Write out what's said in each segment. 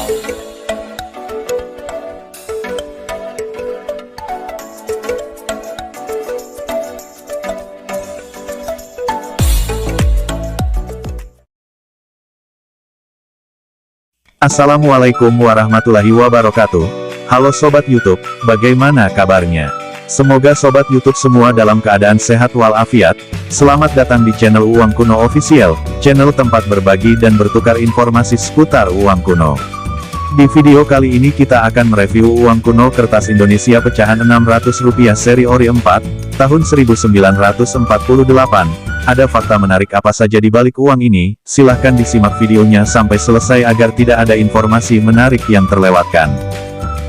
Assalamualaikum warahmatullahi wabarakatuh. Halo Sobat YouTube, bagaimana kabarnya? Semoga Sobat YouTube semua dalam keadaan sehat walafiat. Selamat datang di channel Uang Kuno Official, channel tempat berbagi dan bertukar informasi seputar uang kuno. Di video kali ini kita akan mereview uang kuno kertas Indonesia pecahan Rp600 seri ori 4, tahun 1948. Ada fakta menarik apa saja di balik uang ini? Silahkan disimak videonya sampai selesai agar tidak ada informasi menarik yang terlewatkan.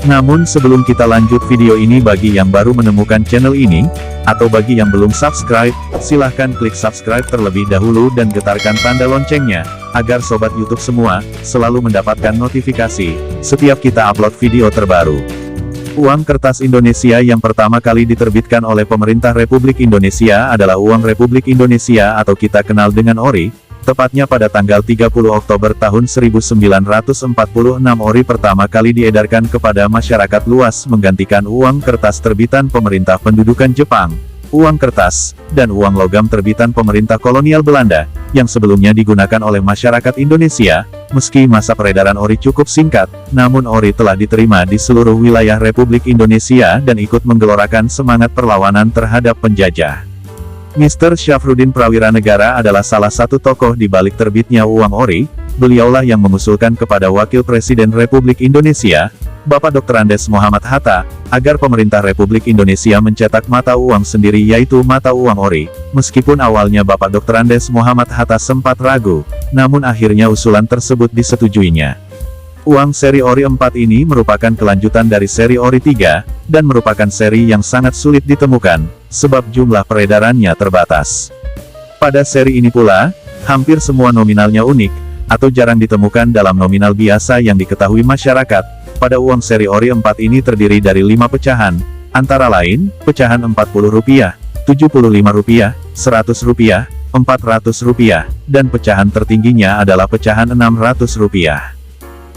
Namun sebelum kita lanjut video ini, bagi yang baru menemukan channel ini, atau bagi yang belum subscribe, silahkan klik subscribe terlebih dahulu dan getarkan tanda loncengnya, agar Sobat YouTube semua, selalu mendapatkan notifikasi, setiap kita upload video terbaru. Uang kertas Indonesia yang pertama kali diterbitkan oleh pemerintah Republik Indonesia adalah Uang Republik Indonesia atau kita kenal dengan ORI, tepatnya pada tanggal 30 Oktober tahun 1946 ORI pertama kali diedarkan kepada masyarakat luas menggantikan uang kertas terbitan pemerintah pendudukan Jepang, uang kertas, dan uang logam terbitan pemerintah kolonial Belanda, yang sebelumnya digunakan oleh masyarakat Indonesia. Meski masa peredaran ORI cukup singkat, namun ORI telah diterima di seluruh wilayah Republik Indonesia dan ikut menggelorakan semangat perlawanan terhadap penjajah. Mr. Syafruddin Prawira Negara adalah salah satu tokoh di balik terbitnya uang ORI. Beliaulah yang mengusulkan kepada Wakil Presiden Republik Indonesia, Bapak Dr. Andes Muhammad Hatta, agar pemerintah Republik Indonesia mencetak mata uang sendiri yaitu mata uang ORI. Meskipun awalnya Bapak Dr. Andes Muhammad Hatta sempat ragu, namun akhirnya usulan tersebut disetujuinya. Uang seri ori 4 ini merupakan kelanjutan dari seri ori 3, dan merupakan seri yang sangat sulit ditemukan, sebab jumlah peredarannya terbatas. Pada seri ini pula, hampir semua nominalnya unik, atau jarang ditemukan dalam nominal biasa yang diketahui masyarakat. Pada uang seri ori 4 ini terdiri dari 5 pecahan, antara lain, pecahan Rp40, Rp75, Rp100, Rp400, dan pecahan tertingginya adalah pecahan Rp600.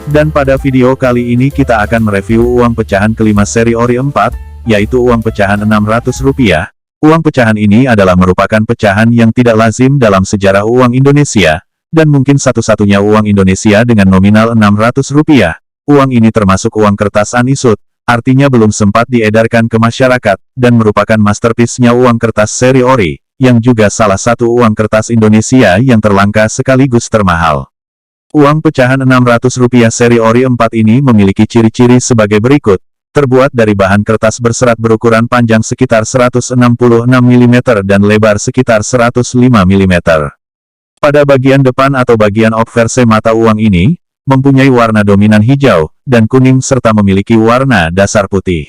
Dan pada video kali ini kita akan mereview uang pecahan kelima seri ori 4, yaitu uang pecahan Rp600. Uang pecahan ini adalah merupakan pecahan yang tidak lazim dalam sejarah uang Indonesia, dan mungkin satu-satunya uang Indonesia dengan nominal Rp600. Uang ini termasuk uang kertas unisut, artinya belum sempat diedarkan ke masyarakat, dan merupakan masterpiece-nya uang kertas seri ori, yang juga salah satu uang kertas Indonesia yang terlangka sekaligus termahal. Uang pecahan Rp600 seri ori 4 ini memiliki ciri-ciri sebagai berikut. Terbuat dari bahan kertas berserat berukuran panjang sekitar 166 mm dan lebar sekitar 105 mm. Pada bagian depan atau bagian obverse mata uang ini, mempunyai warna dominan hijau, dan kuning serta memiliki warna dasar putih.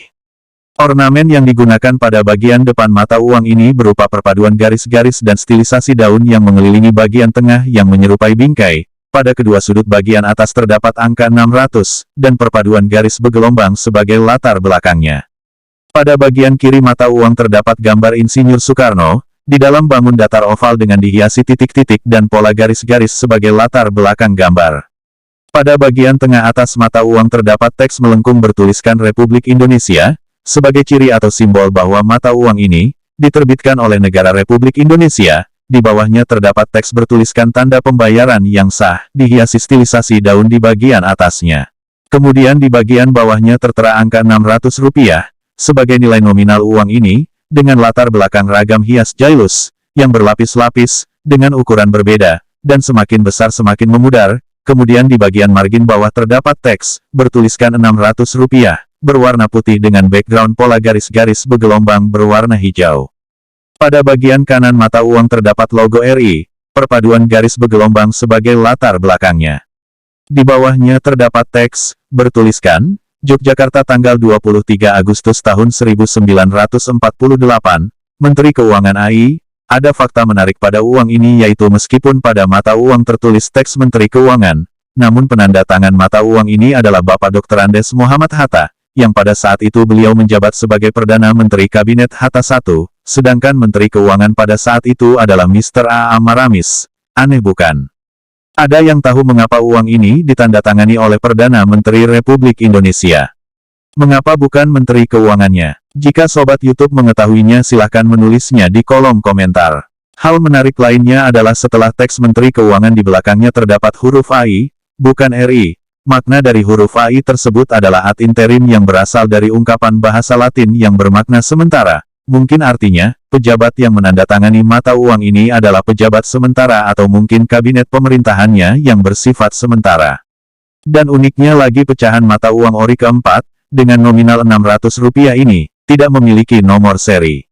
Ornamen yang digunakan pada bagian depan mata uang ini berupa perpaduan garis-garis dan stilisasi daun yang mengelilingi bagian tengah yang menyerupai bingkai. Pada kedua sudut bagian atas terdapat angka 600, dan perpaduan garis bergelombang sebagai latar belakangnya. Pada bagian kiri mata uang terdapat gambar Insinyur Soekarno, di dalam bangun datar oval dengan dihiasi titik-titik dan pola garis-garis sebagai latar belakang gambar. Pada bagian tengah atas mata uang terdapat teks melengkung bertuliskan Republik Indonesia, sebagai ciri atau simbol bahwa mata uang ini diterbitkan oleh negara Republik Indonesia. Di bawahnya terdapat teks bertuliskan tanda pembayaran yang sah, dihiasi stilisasi daun di bagian atasnya. Kemudian di bagian bawahnya tertera angka Rp600, sebagai nilai nominal uang ini, dengan latar belakang ragam hias jailus, yang berlapis-lapis, dengan ukuran berbeda, dan semakin besar semakin memudar. Kemudian di bagian margin bawah terdapat teks, bertuliskan Rp600, berwarna putih dengan background pola garis-garis bergelombang berwarna hijau. Pada bagian kanan mata uang terdapat logo RI, perpaduan garis bergelombang sebagai latar belakangnya. Di bawahnya terdapat teks, bertuliskan, Yogyakarta tanggal 23 Agustus tahun 1948, Menteri Keuangan AI. Ada fakta menarik pada uang ini yaitu meskipun pada mata uang tertulis teks Menteri Keuangan, namun penanda tangan mata uang ini adalah Bapak Dr. Andes Muhammad Hatta, yang pada saat itu beliau menjabat sebagai Perdana Menteri Kabinet Hatta I, sedangkan Menteri Keuangan pada saat itu adalah Mr. A. A. Maramis. Aneh bukan? Ada yang tahu mengapa uang ini ditandatangani oleh Perdana Menteri Republik Indonesia? Mengapa bukan Menteri Keuangannya? Jika Sobat YouTube mengetahuinya silahkan menulisnya di kolom komentar. Hal menarik lainnya adalah setelah teks Menteri Keuangan di belakangnya terdapat huruf AI, bukan RI. Makna dari huruf AI tersebut adalah ad interim yang berasal dari ungkapan bahasa Latin yang bermakna sementara. Mungkin artinya, pejabat yang menandatangani mata uang ini adalah pejabat sementara atau mungkin kabinet pemerintahannya yang bersifat sementara. Dan uniknya lagi pecahan mata uang ori keempat, dengan nominal Rp600 ini, tidak memiliki nomor seri.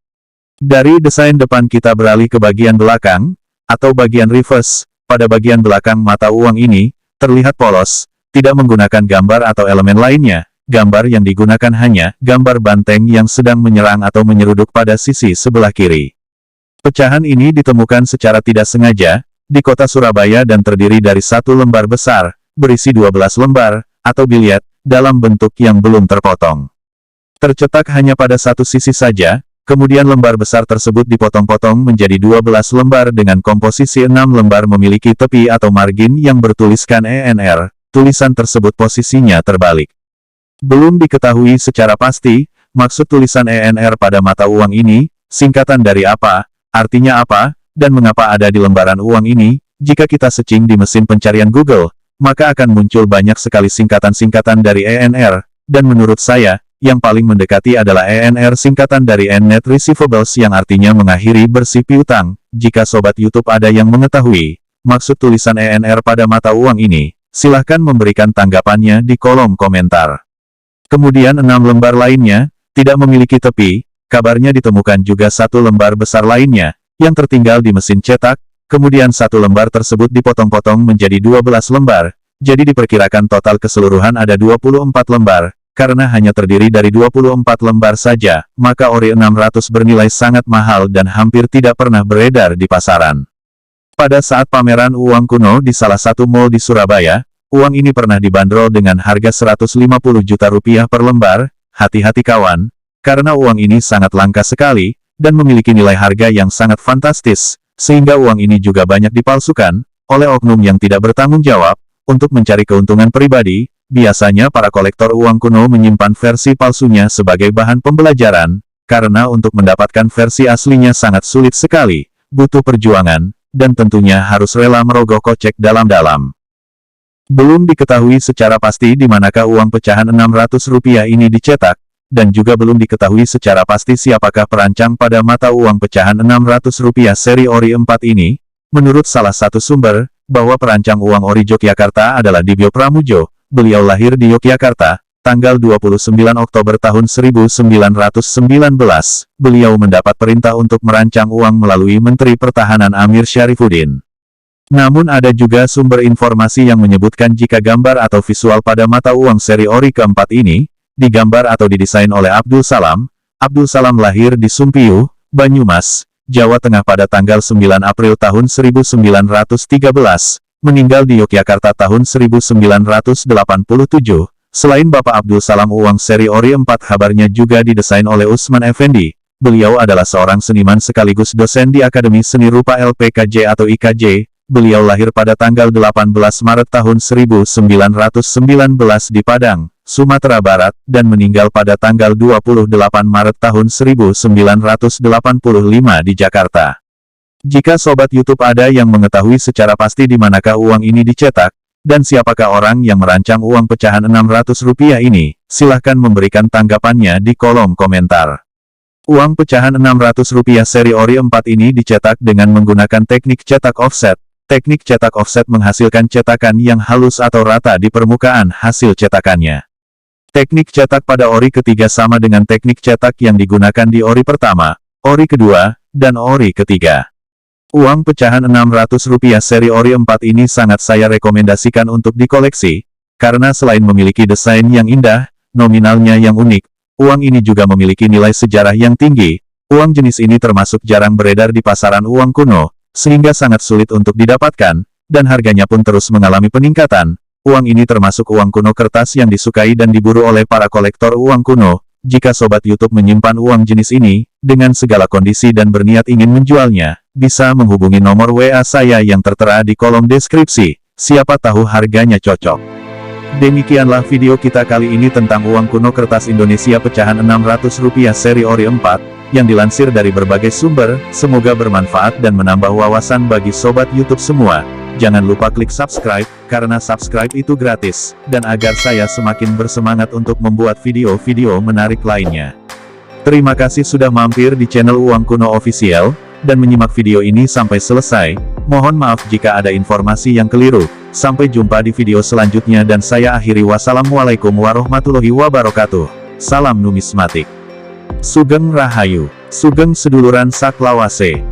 Dari desain depan kita beralih ke bagian belakang, atau bagian reverse. Pada bagian belakang mata uang ini, terlihat polos, tidak menggunakan gambar atau elemen lainnya. Gambar yang digunakan hanya gambar banteng yang sedang menyerang atau menyeruduk pada sisi sebelah kiri. Pecahan ini ditemukan secara tidak sengaja, di kota Surabaya dan terdiri dari satu lembar besar, berisi 12 lembar, atau bilyet, dalam bentuk yang belum terpotong. Tercetak hanya pada satu sisi saja, kemudian lembar besar tersebut dipotong-potong menjadi 12 lembar dengan komposisi 6 lembar memiliki tepi atau margin yang bertuliskan ENR, tulisan tersebut posisinya terbalik. Belum diketahui secara pasti, maksud tulisan ENR pada mata uang ini, singkatan dari apa, artinya apa, dan mengapa ada di lembaran uang ini. Jika kita searching di mesin pencarian Google, maka akan muncul banyak sekali singkatan-singkatan dari ENR, dan menurut saya, yang paling mendekati adalah ENR singkatan dari Net Receivables yang artinya mengakhiri bersih piutang. Jika Sobat YouTube ada yang mengetahui maksud tulisan ENR pada mata uang ini, silahkan memberikan tanggapannya di kolom komentar. Kemudian 6 lembar lainnya, tidak memiliki tepi, kabarnya ditemukan juga satu lembar besar lainnya, yang tertinggal di mesin cetak, kemudian satu lembar tersebut dipotong-potong menjadi 12 lembar, jadi diperkirakan total keseluruhan ada 24 lembar, karena hanya terdiri dari 24 lembar saja, maka ori 600 bernilai sangat mahal dan hampir tidak pernah beredar di pasaran. Pada saat pameran uang kuno di salah satu mal di Surabaya, uang ini pernah dibanderol dengan harga Rp150 juta per lembar. Hati-hati kawan, karena uang ini sangat langka sekali, dan memiliki nilai harga yang sangat fantastis, sehingga uang ini juga banyak dipalsukan, oleh oknum yang tidak bertanggung jawab, untuk mencari keuntungan pribadi. Biasanya para kolektor uang kuno menyimpan versi palsunya sebagai bahan pembelajaran, karena untuk mendapatkan versi aslinya sangat sulit sekali, butuh perjuangan, dan tentunya harus rela merogoh kocek dalam-dalam. Belum diketahui secara pasti di manakah uang pecahan Rp600 ini dicetak, dan juga belum diketahui secara pasti siapakah perancang pada mata uang pecahan Rp600 seri ori 4 ini. Menurut salah satu sumber, bahwa perancang uang ori Yogyakarta adalah Dibyo Pramujo. Beliau lahir di Yogyakarta, tanggal 29 Oktober tahun 1919. Beliau mendapat perintah untuk merancang uang melalui Menteri Pertahanan Amir Syarifuddin. Namun ada juga sumber informasi yang menyebutkan jika gambar atau visual pada mata uang seri ori keempat ini, digambar atau didesain oleh Abdul Salam. Abdul Salam lahir di Sumpiyuh, Banyumas, Jawa Tengah pada tanggal 9 April tahun 1913, meninggal di Yogyakarta tahun 1987. Selain Bapak Abdul Salam, uang seri ori 4 kabarnya juga didesain oleh Usman Effendi. Beliau adalah seorang seniman sekaligus dosen di Akademi Seni Rupa LPKJ atau IKJ. Beliau lahir pada tanggal 18 Maret tahun 1919 di Padang, Sumatera Barat, dan meninggal pada tanggal 28 Maret tahun 1985 di Jakarta. Jika Sobat YouTube ada yang mengetahui secara pasti di manakah uang ini dicetak, dan siapakah orang yang merancang uang pecahan Rp600 ini, silahkan memberikan tanggapannya di kolom komentar. Uang pecahan Rp600 seri ori 4 ini dicetak dengan menggunakan teknik cetak offset. Teknik cetak offset menghasilkan cetakan yang halus atau rata di permukaan hasil cetakannya. Teknik cetak pada ori ketiga sama dengan teknik cetak yang digunakan di ori pertama, ori kedua, dan ori ketiga. Uang pecahan Rp600 seri ori 4 ini sangat saya rekomendasikan untuk dikoleksi, karena selain memiliki desain yang indah, nominalnya yang unik, uang ini juga memiliki nilai sejarah yang tinggi. Uang jenis ini termasuk jarang beredar di pasaran uang kuno, sehingga sangat sulit untuk didapatkan, dan harganya pun terus mengalami peningkatan. Uang ini termasuk uang kuno kertas yang disukai dan diburu oleh para kolektor uang kuno. Jika Sobat YouTube menyimpan uang jenis ini, dengan segala kondisi dan berniat ingin menjualnya, bisa menghubungi nomor WA saya yang tertera di kolom deskripsi. Siapa tahu harganya cocok. Demikianlah video kita kali ini tentang uang kuno kertas Indonesia pecahan Rp600 seri ori 4, yang dilansir dari berbagai sumber. Semoga bermanfaat dan menambah wawasan bagi sobat YouTube semua. Jangan lupa klik subscribe, karena subscribe itu gratis, dan agar saya semakin bersemangat untuk membuat video-video menarik lainnya. Terima kasih sudah mampir di channel Uang Kuno Official, dan menyimak video ini sampai selesai. Mohon maaf jika ada informasi yang keliru. Sampai jumpa di video selanjutnya dan saya akhiri. Wassalamualaikum warahmatullahi wabarakatuh. Salam numismatik. Sugeng Rahayu. Sugeng seduluran saklawase.